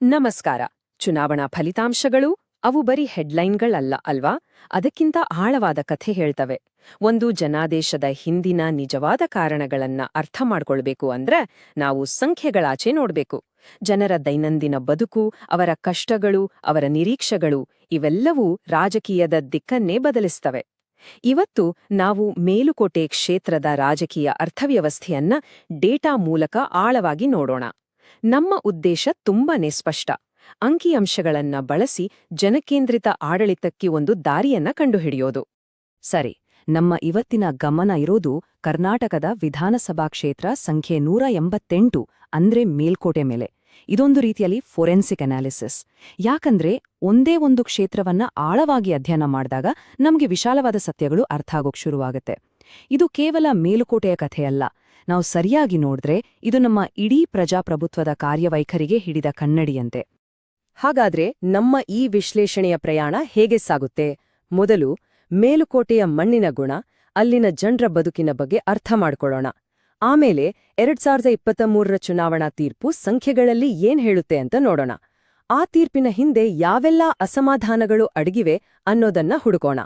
ನಮಸ್ಕಾರ. ಚುನಾವಣಾ ಫಲಿತಾಂಶಗಳು ಅವು ಬರೀ ಹೆಡ್ಲೈನ್ಗಳಲ್ಲ ಅಲ್ವಾ? ಅದಕ್ಕಿಂತ ಆಳವಾದ ಕಥೆ ಹೇಳ್ತವೆ. ಒಂದು ಜನಾದೇಶದ ಹಿಂದಿನ ನಿಜವಾದ ಕಾರಣಗಳನ್ನ ಅರ್ಥ ಮಾಡ್ಕೊಳ್ಬೇಕು ಅಂದ್ರೆ ನಾವು ಸಂಖ್ಯೆಗಳಾಚೆ ನೋಡ್ಬೇಕು. ಜನರ ದೈನಂದಿನ ಬದುಕು, ಅವರ ಕಷ್ಟಗಳು, ಅವರ ನಿರೀಕ್ಷೆಗಳು ಇವೆಲ್ಲವೂ ರಾಜಕೀಯದ ದಿಕ್ಕನ್ನೇ ಬದಲಿಸ್ತವೆ. ಇವತ್ತು ನಾವು ಮೇಲುಕೋಟೆ ಕ್ಷೇತ್ರದ ರಾಜಕೀಯ ಅರ್ಥವ್ಯವಸ್ಥೆಯನ್ನ ಡೇಟಾ ಮೂಲಕ ಆಳವಾಗಿ ನೋಡೋಣ. ನಮ್ಮ ಉದ್ದೇಶ ತುಂಬಾನೇ ಸ್ಪಷ್ಟ. ಅಂಕಿಅಂಶಗಳನ್ನ ಬಳಸಿ ಜನಕೇಂದ್ರಿತ ಆಡಳಿತಕ್ಕೆ ಒಂದು ದಾರಿಯನ್ನ ಕಂಡುಹಿಡಿಯೋದು. ಸರಿ, ನಮ್ಮ ಇವತ್ತಿನ ಗಮನ ಇರೋದು ಕರ್ನಾಟಕದ ವಿಧಾನಸಭಾ ಕ್ಷೇತ್ರ ಸಂಖ್ಯೆ 188 ಅಂದ್ರೆ ಮೇಲ್ಕೋಟೆ ಮೇಲೆ. ಇದೊಂದು ರೀತಿಯಲ್ಲಿ ಫೋರೆನ್ಸಿಕ್ ಅನಾಲಿಸಿಸ್. ಯಾಕಂದ್ರೆ ಒಂದೇ ಒಂದು ಕ್ಷೇತ್ರವನ್ನ ಆಳವಾಗಿ ಅಧ್ಯಯನ ಮಾಡಿದಾಗ ನಮ್ಗೆ ವಿಶಾಲವಾದ ಸತ್ಯಗಳು ಅರ್ಥ ಆಗೋಕ್ ಶುರುವಾಗುತ್ತೆ. ಇದು ಕೇವಲ ಮೇಲುಕೋಟೆಯ ಕಥೆಯಲ್ಲ. ನಾವು ಸರಿಯಾಗಿ ನೋಡಿದ್ರೆ ಇದು ನಮ್ಮ ಇಡೀ ಪ್ರಜಾಪ್ರಭುತ್ವದ ಕಾರ್ಯವೈಖರಿಗೆ ಹಿಡಿದ ಕನ್ನಡಿಯಂತೆ. ಹಾಗಾದ್ರೆ ನಮ್ಮ ಈ ವಿಶ್ಲೇಷಣೆಯ ಪ್ರಯಾಣ ಹೇಗೆ ಸಾಗುತ್ತೆ? ಮೊದಲು ಮೇಲುಕೋಟೆಯ ಮಣ್ಣಿನ ಗುಣ, ಅಲ್ಲಿನ ಜನರ ಬದುಕಿನ ಬಗ್ಗೆ ಅರ್ಥ ಮಾಡ್ಕೊಳ್ಳೋಣ. ಆಮೇಲೆ 2023ರ ಚುನಾವಣಾ ತೀರ್ಪು ಸಂಖ್ಯೆಗಳಲ್ಲಿ ಏನ್ ಹೇಳುತ್ತೆ ಅಂತ ನೋಡೋಣ. ಆ ತೀರ್ಪಿನ ಹಿಂದೆ ಯಾವೆಲ್ಲ ಅಸಮಾಧಾನಗಳು ಅಡಗಿವೆ ಅನ್ನೋದನ್ನ ಹುಡುಕೋಣ.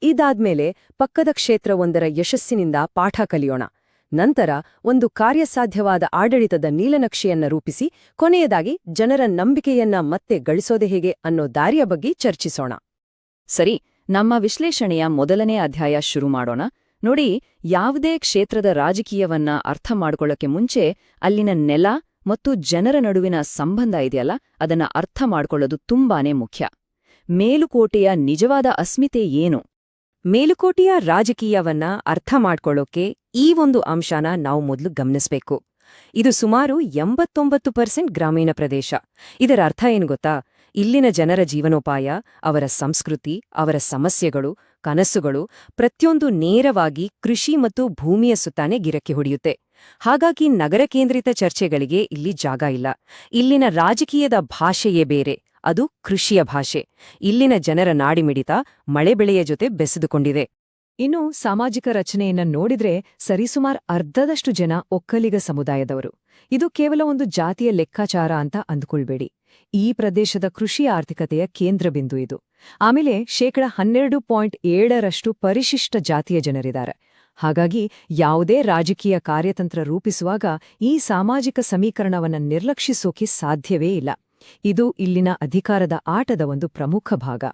ಇದಾದ್ಮೇಲೆ ಪಕ್ಕದ ಕ್ಷೇತ್ರವೊಂದರ ಯಶಸ್ಸಿನಿಂದ ಪಾಠ ಕಲಿಯೋಣ. ನಂತರ ಒಂದು ಕಾರ್ಯಸಾಧ್ಯವಾದ ಆಡಳಿತದ ನೀಲನಕ್ಷೆಯನ್ನ ರೂಪಿಸಿ ಕೊನೆಯದಾಗಿ ಜನರ ನಂಬಿಕೆಯನ್ನ ಮತ್ತೆ ಗಳಿಸೋದೆ ಹೇಗೆ ಅನ್ನೋ ದಾರಿಯ ಬಗ್ಗೆ ಚರ್ಚಿಸೋಣ. ಸರಿ, ನಮ್ಮ ವಿಶ್ಲೇಷಣೆಯ ಮೊದಲನೇ ಅಧ್ಯಾಯ ಶುರು ಮಾಡೋಣ. ನೋಡಿ, ಯಾವುದೇ ಕ್ಷೇತ್ರದ ರಾಜಕೀಯವನ್ನ ಅರ್ಥ ಮಾಡ್ಕೊಳ್ಳೋಕೆ ಮುಂಚೆ ಅಲ್ಲಿನ ನೆಲ ಮತ್ತು ಜನರ ನಡುವಿನ ಸಂಬಂಧ ಇದೆಯಲ್ಲ, ಅದನ್ನ ಅರ್ಥ ಮಾಡ್ಕೊಳ್ಳೋದು ತುಂಬಾನೇ ಮುಖ್ಯ. ಮೇಲುಕೋಟೆಯ ನಿಜವಾದ ಅಸ್ಮಿತೆ ಏನು? ಮೇಲುಕೋಟೆಯ ರಾಜಕೀಯವನ್ನ ಅರ್ಥ ಮಾಡ್ಕೊಳ್ಳೋಕೆ ಈ ಒಂದು ಅಂಶನ ನಾವು ಮೊದಲು ಗಮನಿಸಬೇಕು. ಇದು ಸುಮಾರು 89% ಗ್ರಾಮೀಣ ಪ್ರದೇಶ. ಇದರ ಅರ್ಥ ಏನು ಗೊತ್ತಾ? ಇಲ್ಲಿನ ಜನರ ಜೀವನೋಪಾಯ, ಅವರ ಸಂಸ್ಕೃತಿ, ಅವರ ಸಮಸ್ಯೆಗಳು, ಕನಸುಗಳು ಪ್ರತಿಯೊಂದು ನೇರವಾಗಿ ಕೃಷಿ ಮತ್ತು ಭೂಮಿಯ ಸುತ್ತಾನೆ ಗಿರಕಿ ಹೊಡೆಯುತ್ತೆ. ಹಾಗಾಗಿ ನಗರ ಕೇಂದ್ರಿತ ಚರ್ಚೆಗಳಿಗೆ ಇಲ್ಲಿ ಜಾಗ ಇಲ್ಲ. ಇಲ್ಲಿನ ರಾಜಕೀಯದ ಭಾಷೆಯೇ ಬೇರೆ, ಅದು ಕೃಷಿಯ ಭಾಷೆ. ಇಲ್ಲಿನ ಜನರ ನಾಡಿಮಿಡಿತ ಮಳೆ ಬೆಳೆಯ ಜೊತೆ ಬೆಸೆದುಕೊಂಡಿದೆ. ಇನ್ನು ಸಾಮಾಜಿಕ ರಚನೆಯನ್ನ ನೋಡಿದ್ರೆ ಸರಿಸುಮಾರು ಅರ್ಧದಷ್ಟು ಜನ ಒಕ್ಕಲಿಗ ಸಮುದಾಯದವರು. ಇದು ಕೇವಲ ಒಂದು ಜಾತಿಯ ಲೆಕ್ಕಾಚಾರ ಅಂತ ಅಂದುಕೊಳ್ಬೇಡಿ. ಈ ಪ್ರದೇಶದ ಕೃಷಿ ಆರ್ಥಿಕತೆಯ ಕೇಂದ್ರ ಬಿಂದು ಇದು. ಆಮೇಲೆ 12.7% ಪರಿಶಿಷ್ಟ ಜಾತಿಯ ಜನರಿದ್ದಾರೆ. ಹಾಗಾಗಿ ಯಾವುದೇ ರಾಜಕೀಯ ಕಾರ್ಯತಂತ್ರ ರೂಪಿಸುವಾಗ ಈ ಸಾಮಾಜಿಕ ಸಮೀಕರಣವನ್ನ ನಿರ್ಲಕ್ಷಿಸೋಕೆ ಸಾಧ್ಯವೇ ಇಲ್ಲ. ಇದು ಇಲ್ಲಿನ ಅಧಿಕಾರದ ಆಟದ ಒಂದು ಪ್ರಮುಖ ಭಾಗ.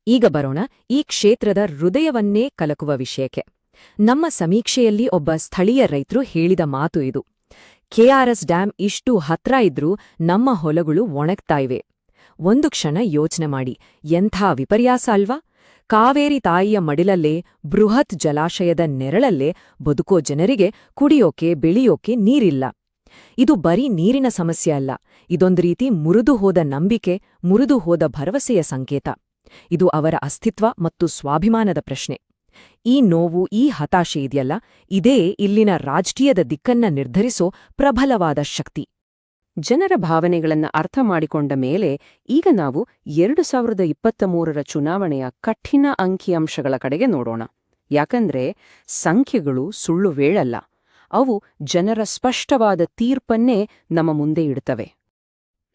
ಈಗ ಬರೋಣ ಈ ಕ್ಷೇತ್ರದ ಹೃದಯವನ್ನೇ ಕಲಕುವ ವಿಷಯಕ್ಕೆ. ನಮ್ಮ ಸಮೀಕ್ಷೆಯಲ್ಲಿ ಒಬ್ಬ ಸ್ಥಳೀಯ ರೈತರು ಹೇಳಿದ ಮಾತು ಇದು: ಕೆಆರ್ಎಸ್ ಡ್ಯಾಂ ಇಷ್ಟು ಹತ್ರ ಇದ್ರೂ ನಮ್ಮ ಹೊಲಗಳು ಒಣಗ್ತಾ ಇವೆ. ಒಂದು ಕ್ಷಣ ಯೋಚನೆ ಮಾಡಿ, ಎಂಥ ವಿಪರ್ಯಾಸ ಅಲ್ವಾ? ಕಾವೇರಿ ತಾಯಿಯ ಮಡಿಲಲ್ಲೇ, ಬೃಹತ್ ಜಲಾಶಯದ ನೆರಳಲ್ಲೇ ಬದುಕೋ ಜನರಿಗೆ ಕುಡಿಯೋಕೆ, ಬೆಳೆಯೋಕೆ ನೀರಿಲ್ಲ. ಇದು ಬರೀ ನೀರಿನ ಸಮಸ್ಯೆ ಅಲ್ಲ, ಇದೊಂದು ರೀತಿ ಮುರಿದು ಹೋದ ನಂಬಿಕೆ, ಮುರಿದು ಹೋದ ಭರವಸೆಯ ಸಂಕೇತ. ಇದು ಅವರ ಅಸ್ತಿತ್ವ ಮತ್ತು ಸ್ವಾಭಿಮಾನದ ಪ್ರಶ್ನೆ. ಈ ನೋವು, ಈ ಹತಾಶೆ ಇದೆಯಲ್ಲ, ಇದೇ ಇಲ್ಲಿನ ರಾಜಕೀಯದ ದಿಕ್ಕನ್ನ ನಿರ್ಧರಿಸೋ ಪ್ರಬಲವಾದ ಶಕ್ತಿ. ಜನರ ಭಾವನೆಗಳನ್ನ ಅರ್ಥ ಮಾಡಿಕೊಂಡ ಮೇಲೆ ಈಗ ನಾವು 2023ರ ಚುನಾವಣೆಯ ಕಠಿಣ ಅಂಕಿಅಂಶಗಳ ಕಡೆಗೆ ನೋಡೋಣ. ಯಾಕಂದ್ರೆ ಸಂಖ್ಯೆಗಳು ಸುಳ್ಳು ವೇಳಲ್ಲ, ಅವು ಜನರ ಸ್ಪಷ್ಟವಾದ ತೀರ್ಪನ್ನೇ ನಮ್ಮ ಮುಂದೆ ಇಡುತ್ತವೆ.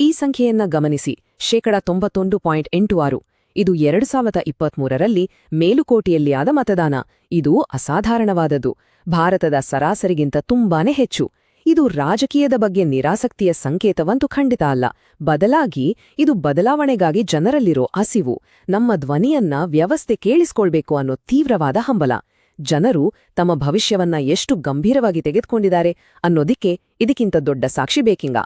ಈ ಸಂಖ್ಯೆಯನ್ನ ಗಮನಿಸಿ, 91.86. ಇದು 2023ರಲ್ಲಿ ಮೇಲುಕೋಟೆಯಲ್ಲಿ ಆದ ಮತದಾನ. ಇದು ಅಸಾಧಾರಣವಾದದ್ದು, ಭಾರತದ ಸರಾಸರಿಗಿಂತ ತುಂಬಾನೇ ಹೆಚ್ಚು. ಇದು ರಾಜಕೀಯದ ಬಗ್ಗೆ ನಿರಾಸಕ್ತಿಯ ಸಂಕೇತವಂತೂ ಖಂಡಿತ ಅಲ್ಲ. ಬದಲಾಗಿ ಇದು ಬದಲಾವಣೆಗಾಗಿ ಜನರಲ್ಲಿರೋ ಹಸಿವು, ನಮ್ಮ ಧ್ವನಿಯನ್ನ ವ್ಯವಸ್ಥೆ ಕೇಳಿಸ್ಕೊಳ್ಬೇಕು ಅನ್ನೋ ತೀವ್ರವಾದ ಹಂಬಲ. ಜನರು ತಮ್ಮ ಭವಿಷ್ಯವನ್ನ ಎಷ್ಟು ಗಂಭೀರವಾಗಿ ತೆಗೆದುಕೊಂಡಿದ್ದಾರೆ ಅನ್ನೋದಿಕ್ಕೆ ಇದಕ್ಕಿಂತ ದೊಡ್ಡ ಸಾಕ್ಷಿ ಬೇಕಿಂಗ.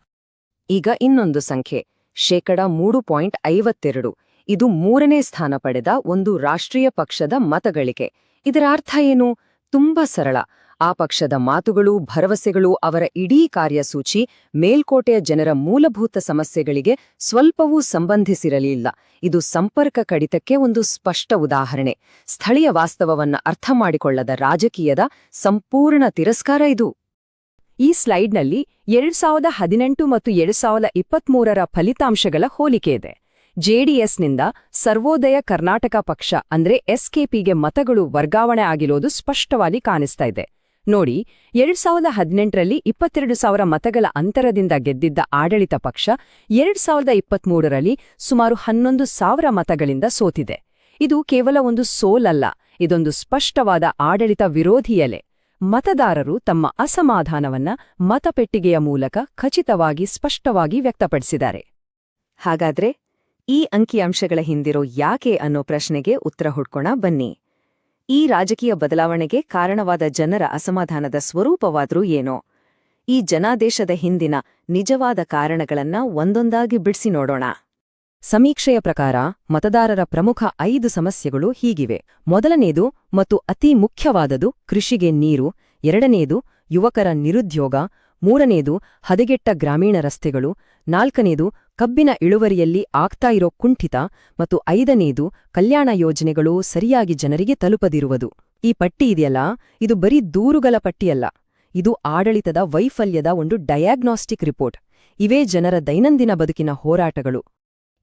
ಈಗ ಇನ್ನೊಂದು ಸಂಖ್ಯೆ, 3.52. ಇದು 3ನೇ ಸ್ಥಾನ ಪಡೆದ ಒಂದು ರಾಷ್ಟ್ರೀಯ ಪಕ್ಷದ ಮತಗಳಿಕೆ. ಇದರ ಅರ್ಥ ಏನು? ತುಂಬಾ ಸರಳ. ಆ ಪಕ್ಷದ ಮಾತುಗಳು, ಭರವಸೆಗಳು, ಅವರ ಇಡೀ ಕಾರ್ಯಸೂಚಿ ಮೇಲ್ಕೋಟೆಯ ಜನರ ಮೂಲಭೂತ ಸಮಸ್ಯೆಗಳಿಗೆ ಸ್ವಲ್ಪವೂ ಸಂಬಂಧಿಸಿರಲಿಲ್ಲ. ಇದು ಸಂಪರ್ಕ ಕಡಿತಕ್ಕೆ ಒಂದು ಸ್ಪಷ್ಟ ಉದಾಹರಣೆ. ಸ್ಥಳೀಯ ವಾಸ್ತವವನ್ನ ಅರ್ಥ ಮಾಡಿಕೊಳ್ಳದ ರಾಜಕೀಯದ ಸಂಪೂರ್ಣ ತಿರಸ್ಕಾರ ಇದು. ಈ ಸ್ಲೈಡ್ನಲ್ಲಿ 2018 ಮತ್ತು 2023ರ ಫಲಿತಾಂಶಗಳ ಹೋಲಿಕೆ ಇದೆ. ಜೆಡಿಎಸ್ನಿಂದ ಸರ್ವೋದಯ ಕರ್ನಾಟಕ ಪಕ್ಷ ಅಂದ್ರೆ ಎಸ್ಕೆಪಿಗೆ ಮತಗಳು ವರ್ಗಾವಣೆ ಆಗಿರೋದು ಸ್ಪಷ್ಟವಾಗಿ ಕಾಣಿಸ್ತಾ ಇದೆ. ನೋಡಿ, 2018ರಲ್ಲಿ 22,000 ಮತಗಳ ಅಂತರದಿಂದ ಗೆದ್ದಿದ್ದ ಆಡಳಿತ ಪಕ್ಷ 2023ರಲ್ಲಿ ಸುಮಾರು 11,000 ಮತಗಳಿಂದ ಸೋತಿದೆ. ಇದು ಕೇವಲ ಒಂದು ಸೋಲಲ್ಲ, ಇದೊಂದು ಸ್ಪಷ್ಟವಾದ ಆಡಳಿತ ವಿರೋಧಿ ಎಲೆ. ಮತದಾರರು ತಮ್ಮ ಅಸಮಾಧಾನವನ್ನ ಮತಪೆಟ್ಟಿಗೆಯ ಮೂಲಕ ಖಚಿತವಾಗಿ ಸ್ಪಷ್ಟವಾಗಿ ವ್ಯಕ್ತಪಡಿಸಿದ್ದಾರೆ. ಹಾಗಾದ್ರೆ ಈ ಅಂಕಿಅಂಶಗಳ ಹಿಂದಿರೋ ಯಾಕೆ ಅನ್ನೋ ಪ್ರಶ್ನೆಗೆ ಉತ್ತರ ಹುಡ್ಕೋಣ ಬನ್ನಿ. ಈ ರಾಜಕೀಯ ಬದಲಾವಣೆಗೆ ಕಾರಣವಾದ ಜನರ ಅಸಮಾಧಾನದ ಸ್ವರೂಪವಾದ್ರೂ ಏನೋ? ಈ ಜನಾದೇಶದ ಹಿಂದಿನ ನಿಜವಾದ ಕಾರಣಗಳನ್ನ ಒಂದೊಂದಾಗಿ ಬಿಡಿಸಿ ನೋಡೋಣ. ಸಮೀಕ್ಷೆಯ ಪ್ರಕಾರ ಮತದಾರರ ಪ್ರಮುಖ 5 ಸಮಸ್ಯೆಗಳು ಹೀಗಿವೆ. ಮೊದಲನೇದು ಮತ್ತು ಅತಿ ಮುಖ್ಯವಾದದು ಕೃಷಿಗೆ ನೀರು, ಎರಡನೇದು ಯುವಕರ ನಿರುದ್ಯೋಗ, ಮೂರನೇದು ಹದಗೆಟ್ಟ ಗ್ರಾಮೀಣ ರಸ್ತೆಗಳು, ನಾಲ್ಕನೇದು ಕಬ್ಬಿನ ಇಳುವರಿಯಲ್ಲಿ ಆಗ್ತಾ ಇರೋ ಕುಂಠಿತ ಮತ್ತು ಐದನೇದು ಕಲ್ಯಾಣ ಯೋಜನೆಗಳು ಸರಿಯಾಗಿ ಜನರಿಗೆ ತಲುಪದಿರುವುದು. ಈ ಪಟ್ಟಿ ಇದೆಯಲ್ಲ, ಇದು ಬರೀ ದೂರುಗಳ ಪಟ್ಟಿಯಲ್ಲ, ಇದು ಆಡಳಿತದ ವೈಫಲ್ಯದ ಒಂದು ಡಯಾಗ್ನಾಸ್ಟಿಕ್ ರಿಪೋರ್ಟ್. ಇವೇ ಜನರ ದೈನಂದಿನ ಬದುಕಿನ ಹೋರಾಟಗಳು.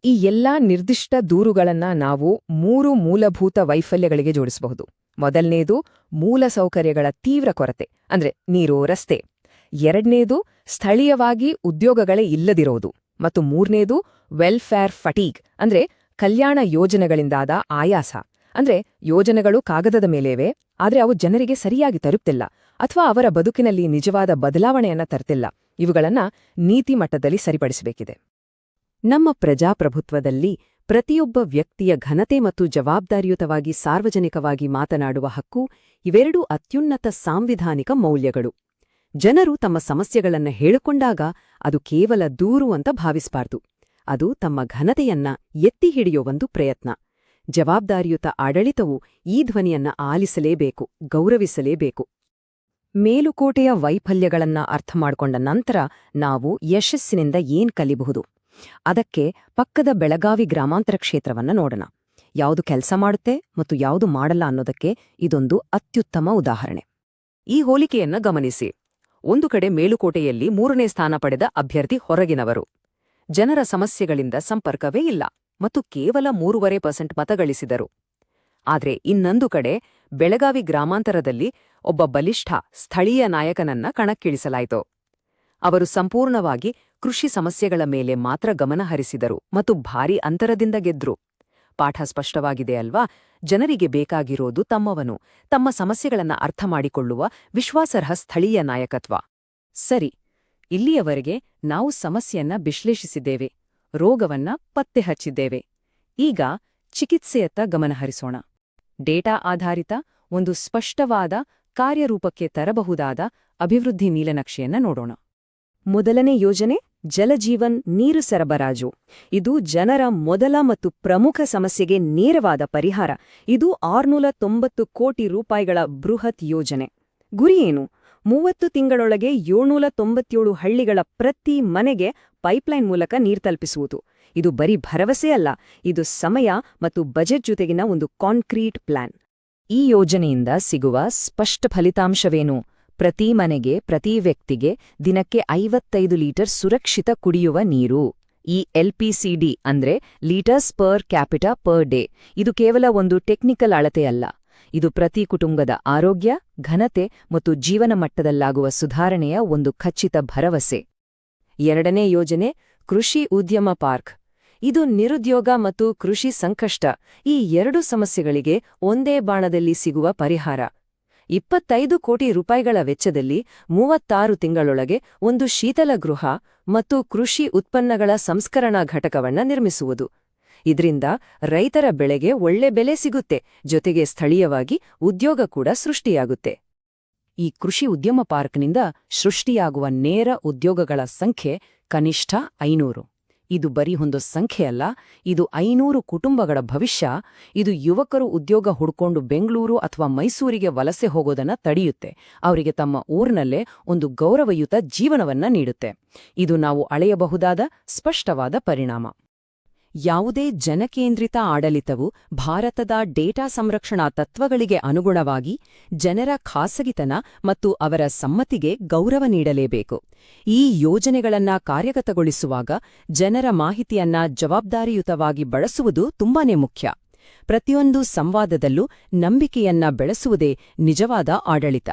ಈ ಎಲ್ಲಾ ನಿರ್ದಿಷ್ಟ ದೂರುಗಳನ್ನ ನಾವು 3 ಮೂಲಭೂತ ವೈಫಲ್ಯಗಳಿಗೆ ಜೋಡಿಸಬಹುದು. ಮೊದಲನೇದು ಮೂಲಸೌಕರ್ಯಗಳ ತೀವ್ರ ಕೊರತೆ, ಅಂದ್ರೆ ನೀರು, ರಸ್ತೆ. ಎರಡನೇದು ಸ್ಥಳೀಯವಾಗಿ ಉದ್ಯೋಗಗಳೇ ಇಲ್ಲದಿರೋದು. ಮತ್ತು ಮೂರನೇದು ವೆಲ್ಫೇರ್ ಫಟೀಗ್, ಅಂದ್ರೆ ಕಲ್ಯಾಣ ಯೋಜನೆಗಳಿಂದಾದ ಆಯಾಸ. ಅಂದ್ರೆ ಯೋಜನೆಗಳು ಕಾಗದದ ಮೇಲೇವೆ, ಆದ್ರೆ ಅವು ಜನರಿಗೆ ಸರಿಯಾಗಿ ತಲುಪ್ತಿಲ್ಲ ಅಥವಾ ಅವರ ಬದುಕಿನಲ್ಲಿ ನಿಜವಾದ ಬದಲಾವಣೆಯನ್ನ ತರ್ತಿಲ್ಲ. ಇವುಗಳನ್ನ ನೀತಿ ಮಟ್ಟದಲ್ಲಿ ಸರಿಪಡಿಸಬೇಕಿದೆ. ನಮ್ಮ ಪ್ರಜಾಪ್ರಭುತ್ವದಲ್ಲಿ ಪ್ರತಿಯೊಬ್ಬ ವ್ಯಕ್ತಿಯ ಘನತೆ ಮತ್ತು ಜವಾಬ್ದಾರಿಯುತವಾಗಿ ಸಾರ್ವಜನಿಕವಾಗಿ ಮಾತನಾಡುವ ಹಕ್ಕು ಇವೆರಡೂ ಅತ್ಯುನ್ನತ ಸಾಂವಿಧಾನಿಕ ಮೌಲ್ಯಗಳು. ಜನರು ತಮ್ಮ ಸಮಸ್ಯೆಗಳನ್ನ ಹೇಳಿಕೊಂಡಾಗ ಅದು ಕೇವಲ ದೂರು ಅಂತ ಭಾವಿಸಬಾರ್ದು. ಅದು ತಮ್ಮ ಘನತೆಯನ್ನ ಎತ್ತಿ ಹಿಡಿಯೋ ಒಂದು ಪ್ರಯತ್ನ. ಜವಾಬ್ದಾರಿಯುತ ಆಡಳಿತವು ಈ ಧ್ವನಿಯನ್ನ ಆಲಿಸಲೇಬೇಕು, ಗೌರವಿಸಲೇಬೇಕು. ಮೇಲುಕೋಟೆಯ ವೈಫಲ್ಯಗಳನ್ನ ಅರ್ಥಮಾಡ್ಕೊಂಡ ನಂತರ ನಾವು ಯಶಸ್ಸಿನಿಂದ ಏನ್ ಕಲಿಬಹುದು? ಅದಕ್ಕೆ ಪಕ್ಕದ ಬೆಳಗಾವಿ ಗ್ರಾಮಾಂತರ ಕ್ಷೇತ್ರವನ್ನ ನೋಡೋಣ. ಯಾವುದು ಕೆಲಸ ಮಾಡುತ್ತೆ ಮತ್ತು ಯಾವುದು ಮಾಡಲ್ಲ ಅನ್ನೋದಕ್ಕೆ ಇದೊಂದು ಅತ್ಯುತ್ತಮ ಉದಾಹರಣೆ. ಈ ಹೋಲಿಕೆಯನ್ನ ಗಮನಿಸಿ. ಒಂದು ಕಡೆ ಮೇಲುಕೋಟೆಯಲ್ಲಿ 3ನೇ ಸ್ಥಾನ ಪಡೆದ ಅಭ್ಯರ್ಥಿ ಹೊರಗಿನವರು. ಜನರ ಸಮಸ್ಯೆಗಳಿಂದ ಸಂಪರ್ಕವೇ ಇಲ್ಲ ಮತ್ತು ಕೇವಲ 3.5% ಮತಗಳಿಸಿದರು. ಆದ್ರೆ ಇನ್ನೊಂದು ಕಡೆ ಬೆಳಗಾವಿ ಗ್ರಾಮಾಂತರದಲ್ಲಿ ಒಬ್ಬ ಬಲಿಷ್ಠ ಸ್ಥಳೀಯ ನಾಯಕನನ್ನ ಕಣಕ್ಕಿಳಿಸಲಾಯಿತು. ಅವರು ಸಂಪೂರ್ಣವಾಗಿ ಕೃಷಿ ಸಮಸ್ಯೆಗಳ ಮೇಲೆ ಮಾತ್ರ ಗಮನ ಹರಿಸಿದರು ಮತ್ತು ಭಾರೀ ಅಂತರದಿಂದ ಗೆದ್ರು. ಪಾಠ ಸ್ಪಷ್ಟವಾಗಿದೆ ಅಲ್ವಾ? ಜನರಿಗೆ ಬೇಕಾಗಿರೋದು ತಮ್ಮವನು, ತಮ್ಮ ಸಮಸ್ಯೆಗಳನ್ನ ಅರ್ಥ ಮಾಡಿಕೊಳ್ಳುವ ವಿಶ್ವಾಸಾರ್ಹ ಸ್ಥಳೀಯ ನಾಯಕತ್ವ. ಸರಿ, ಇಲ್ಲಿಯವರೆಗೆ ನಾವು ಸಮಸ್ಯೆಯನ್ನ ವಿಶ್ಲೇಷಿಸಿದ್ದೇವೆ, ರೋಗವನ್ನ ಪತ್ತೆ ಹಚ್ಚಿದ್ದೇವೆ. ಈಗ ಚಿಕಿತ್ಸೆಯತ್ತ ಗಮನಹರಿಸೋಣ. ಡೇಟಾ ಆಧಾರಿತ ಒಂದು ಸ್ಪಷ್ಟವಾದ ಕಾರ್ಯರೂಪಕ್ಕೆ ತರಬಹುದಾದ ಅಭಿವೃದ್ಧಿ ನೀಲನಕ್ಷೆಯನ್ನ ನೋಡೋಣ. ಮೊದಲನೇ ಯೋಜನೆ ಜಲಜೀವನ್ ನೀರು ಸರಬರಾಜು. ಇದು ಜನರ ಮೊದಲ ಮತ್ತು ಪ್ರಮುಖ ಸಮಸ್ಯೆಗೆ ನೇರವಾದ ಪರಿಹಾರ. ಇದು 690 ಕೋಟಿ ರೂಪಾಯಿಗಳ ಬೃಹತ್ ಯೋಜನೆ. ಗುರಿ ಏನು? 30 ತಿಂಗಳೊಳಗೆ 797 ಹಳ್ಳಿಗಳ ಪ್ರತಿ ಮನೆಗೆ ಪೈಪ್ಲೈನ್ ಮೂಲಕ ನೀರು ತಲುಪಿಸುವುದು. ಇದು ಬರೀ ಭರವಸೆ ಅಲ್ಲ, ಇದು ಸಮಯ ಮತ್ತು ಬಜೆಟ್ ಜೊತೆಗಿನ ಒಂದು ಕಾಂಕ್ರೀಟ್ ಪ್ಲಾನ್. ಈ ಯೋಜನೆಯಿಂದ ಸಿಗುವ ಸ್ಪಷ್ಟ ಫಲಿತಾಂಶವೇನು? ಪ್ರತಿ ಮನೆಗೆ, ಪ್ರತಿ ವ್ಯಕ್ತಿಗೆ ದಿನಕ್ಕೆ 55 ಲೀಟರ್ ಸುರಕ್ಷಿತ ಕುಡಿಯುವ ನೀರು. ಈ LPCD ಅಂದ್ರೆ litres per capita per day. ಇದು ಕೇವಲ ಒಂದು ಟೆಕ್ನಿಕಲ್ ಅಳತೆಯಲ್ಲ, ಇದು ಪ್ರತಿ ಕುಟುಂಬದ ಆರೋಗ್ಯ, ಘನತೆ ಮತ್ತು ಜೀವನ ಮಟ್ಟದಲ್ಲಾಗುವ ಸುಧಾರಣೆಯ ಒಂದು ಖಚಿತ ಭರವಸೆ. ಎರಡನೇ ಯೋಜನೆ ಕೃಷಿ ಉದ್ಯಮ ಪಾರ್ಕ್. ಇದು ನಿರುದ್ಯೋಗ ಮತ್ತು ಕೃಷಿ ಸಂಕಷ್ಟ, ಈ 2 ಸಮಸ್ಯೆಗಳಿಗೆ ಒಂದೇ ಬಾಣದಲ್ಲಿ ಸಿಗುವ ಪರಿಹಾರ. 25 ಕೋಟಿ ರೂಪಾಯಿಗಳ ವೆಚ್ಚದಲ್ಲಿ 36 ತಿಂಗಳೊಳಗೆ ಒಂದು ಶೀತಲ ಗೃಹ ಮತ್ತು ಕೃಷಿ ಉತ್ಪನ್ನಗಳ ಸಂಸ್ಕರಣಾ ಘಟಕವನ್ನ ನಿರ್ಮಿಸುವುದು. ಇದರಿಂದ ರೈತರ ಬೆಳೆಗೆ ಒಳ್ಳೆ ಬೆಲೆ ಸಿಗುತ್ತೆ, ಜೊತೆಗೆ ಸ್ಥಳೀಯವಾಗಿ ಉದ್ಯೋಗ ಕೂಡ ಸೃಷ್ಟಿಯಾಗುತ್ತೆ. ಈ ಕೃಷಿ ಉದ್ಯಮ ಪಾರ್ಕ್ನಿಂದ ಸೃಷ್ಟಿಯಾಗುವ ನೇರ ಉದ್ಯೋಗಗಳ ಸಂಖ್ಯೆ ಕನಿಷ್ಠ 500. ಇದು ಬರೀ ಒಂದು ಸಂಖ್ಯೆಯಲ್ಲ, ಇದು 500 ಕುಟುಂಬಗಳ ಭವಿಷ್ಯ. ಇದು ಯುವಕರು ಉದ್ಯೋಗ ಹುಡ್ಕೊಂಡು ಬೆಂಗಳೂರು ಅಥವಾ ಮೈಸೂರಿಗೆ ವಲಸೆ ಹೋಗೋದನ್ನ ತಡೆಯುತ್ತೆ, ಅವರಿಗೆ ತಮ್ಮ ಊರಿನಲ್ಲೇ ಒಂದು ಗೌರವಯುತ ಜೀವನವನ್ನ ನೀಡುತ್ತೆ. ಇದು ನಾವು ಅಳೆಯಬಹುದಾದ ಸ್ಪಷ್ಟವಾದ ಪರಿಣಾಮ. ಯಾವುದೇ ಜನಕೇಂದ್ರಿತ ಆಡಳಿತವು ಭಾರತದ ಡೇಟಾ ಸಂರಕ್ಷಣಾ ತತ್ವಗಳಿಗೆ ಅನುಗುಣವಾಗಿ ಜನರ ಖಾಸಗಿತನ ಮತ್ತು ಅವರ ಸಮ್ಮತಿಗೆ ಗೌರವ ನೀಡಲೇಬೇಕು. ಈ ಯೋಜನೆಗಳನ್ನ ಕಾರ್ಯಗತಗೊಳಿಸುವಾಗ ಜನರ ಮಾಹಿತಿಯನ್ನ ಜವಾಬ್ದಾರಿಯುತವಾಗಿ ಬಳಸುವುದು ತುಂಬಾನೇ ಮುಖ್ಯ. ಪ್ರತಿಯೊಂದು ಸಂವಾದದಲ್ಲೂ ನಂಬಿಕೆಯನ್ನ ಬೆಳೆಸುವುದೇ ನಿಜವಾದ ಆಡಳಿತ.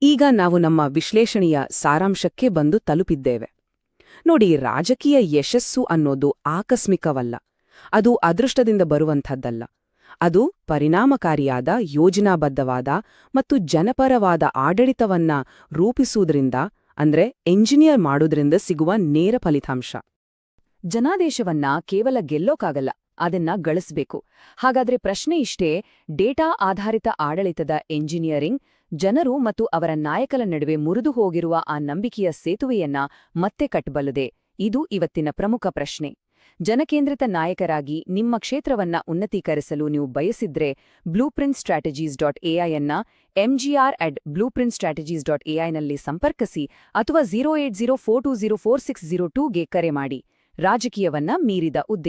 ಈಗ ನಾವು ನಮ್ಮ ವಿಶ್ಲೇಷಣೆಯ ಸಾರಾಂಶಕ್ಕೆ ಬಂದು ತಲುಪಿದ್ದೇವೆ. ನೋಡಿ, ರಾಜಕೀಯ ಯಶಸ್ಸು ಅನ್ನೋದು ಆಕಸ್ಮಿಕವಲ್ಲ. ಅದು ಅದೃಷ್ಟದಿಂದ ಬರುವಂಥದ್ದಲ್ಲ. ಅದು ಪರಿಣಾಮಕಾರಿಯಾದ, ಯೋಜನಾಬದ್ಧವಾದ ಮತ್ತು ಜನಪರವಾದ ಆಡಳಿತವನ್ನ ರೂಪಿಸುವುದರಿಂದ, ಅಂದ್ರೆ ಎಂಜಿನಿಯರ್ ಮಾಡೋದ್ರಿಂದ ಸಿಗುವ ನೇರ ಫಲಿತಾಂಶ. ಜನಾದೇಶವನ್ನ ಕೇವಲ ಗೆಲ್ಲೋಕಾಗಲ್ಲ, ಅದನ್ನ ಗಳಿಸ್ಬೇಕು. ಹಾಗಾದ್ರೆ ಪ್ರಶ್ನೆ ಇಷ್ಟೇ: ಡೇಟಾ ಆಧಾರಿತ ಆಡಳಿತದ ಎಂಜಿನಿಯರಿಂಗ್ ಜನರು ಮತ್ತು ಅವರ ನಾಯಕರ ನಡುವೆ ಮುರಿದು ಹೋಗಿರುವ ಆ ನಂಬಿಕೆಯ ಸೇತುವೆಯನ್ನ ಮತ್ತೆ ಕಟ್ಟಬಲ್ಲುದೆ? ಇದು ಇವತ್ತಿನ ಪ್ರಮುಖ ಪ್ರಶ್ನೆ. ಜನಕೇಂದ್ರಿತ ನಾಯಕರಾಗಿ ನಿಮ್ಮ ಕ್ಷೇತ್ರವನ್ನ ಉನ್ನತೀಕರಿಸಲು ನೀವು ಬಯಸಿದ್ರೆ blueprintstrategies.ai ಅನ್ನ mgr@blueprintstrategies.ai ನಲ್ಲಿ ಸಂಪರ್ಕಿಸಿ ಅಥವಾ 08042204602 ಗೆ ಕರೆ ಮಾಡಿ. ರಾಜಕೀಯವನ್ನ ಮೀರಿದ ಉದ್ದೇಶ.